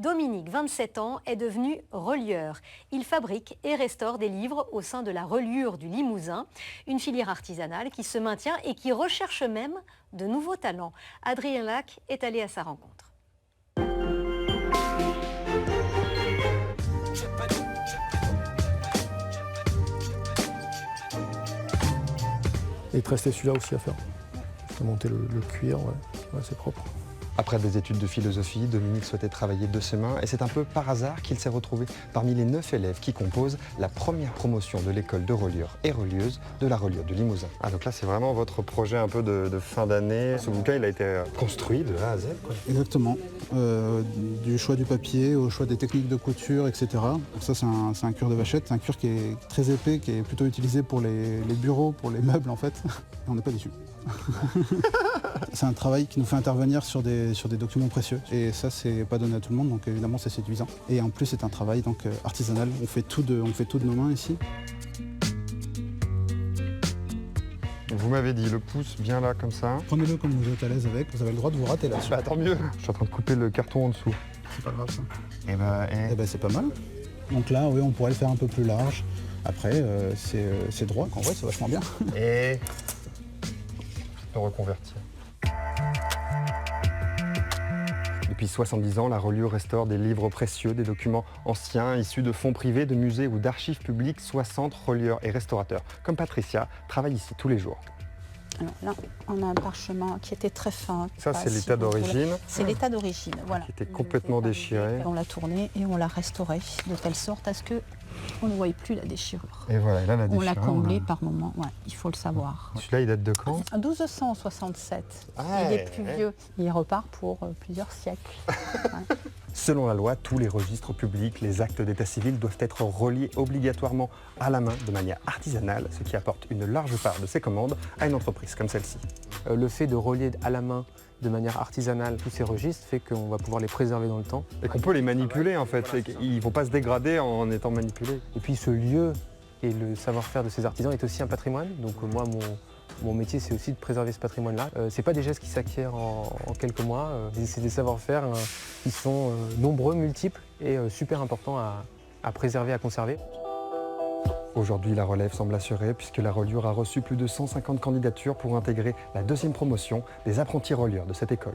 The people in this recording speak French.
Dominique, 27 ans, est devenu relieur. Il fabrique et restaure des livres au sein de la reliure du Limousin, une filière artisanale qui se maintient et qui recherche même de nouveaux talents. Adrien Lac est allé à sa rencontre. Et il te restait celui-là aussi à faire. Tu as monté le cuir, ouais, c'est propre. Après des études de philosophie, Dominique souhaitait travailler de ses mains et c'est un peu par hasard qu'il s'est retrouvé parmi les 9 élèves qui composent la première promotion de l'école de relieurs et relieuses de la reliure du Limousin. Ah donc là c'est vraiment votre projet un peu de fin d'année. Ce bouquin il a été construit de A à Z quoi. Exactement. Du choix du papier au choix des techniques de couture, etc. Donc ça c'est un cuir de vachette, c'est un cuir qui est très épais, qui est plutôt utilisé pour les bureaux, pour les meubles en fait. Et on n'est pas déçus. C'est un travail qui nous fait intervenir sur des documents précieux et ça c'est pas donné à tout le monde donc évidemment c'est séduisant. Et en plus c'est un travail donc artisanal, on fait tout de nos mains ici. Vous m'avez dit le pouce bien là comme ça. Prenez-le comme vous êtes à l'aise avec, vous avez le droit de vous rater là-dessus. Bah tant mieux. Je suis en train de couper le carton en dessous. C'est pas grave ça. Et bah c'est pas mal. Donc là oui on pourrait le faire un peu plus large. Après c'est droit, en vrai c'est vachement bien. Et je peux reconvertir. Depuis 70 ans, la reliure restaure des livres précieux, des documents anciens issus de fonds privés, de musées ou d'archives publiques. 60 relieurs et restaurateurs, comme Patricia, travaillent ici tous les jours. Alors là, on a un parchemin qui était très fin. Ça, c'est l'état d'origine. C'est l'état d'origine, voilà. Qui était complètement déchiré. On l'a tourné et on l'a restauré de telle sorte à ce que on ne voyait plus la déchirure. Et voilà, là, la déchirure. On l'a comblé par moment, ouais, il faut le savoir. Celui-là, il date de quand? 1267. Ah, il est plus vieux. Il repart pour plusieurs siècles. Ouais. Selon la loi, tous les registres publics, les actes d'état civil doivent être reliés obligatoirement à la main de manière artisanale, ce qui apporte une large part de ses commandes à une entreprise comme celle-ci. Le fait de relier à la main de manière artisanale tous ces registres fait qu'on va pouvoir les préserver dans le temps. Et qu'on peut les manipuler en fait, ils ne vont pas se dégrader en étant manipulés. Et puis ce lieu et le savoir-faire de ces artisans est aussi un patrimoine. Donc moi, mon métier, c'est aussi de préserver ce patrimoine-là. C'est pas des gestes qui s'acquièrent en quelques mois, c'est des savoir-faire qui sont nombreux, multiples et super importants à préserver, à conserver. Aujourd'hui, la relève semble assurée puisque la reliure a reçu plus de 150 candidatures pour intégrer la 2e promotion des apprentis relieurs de cette école.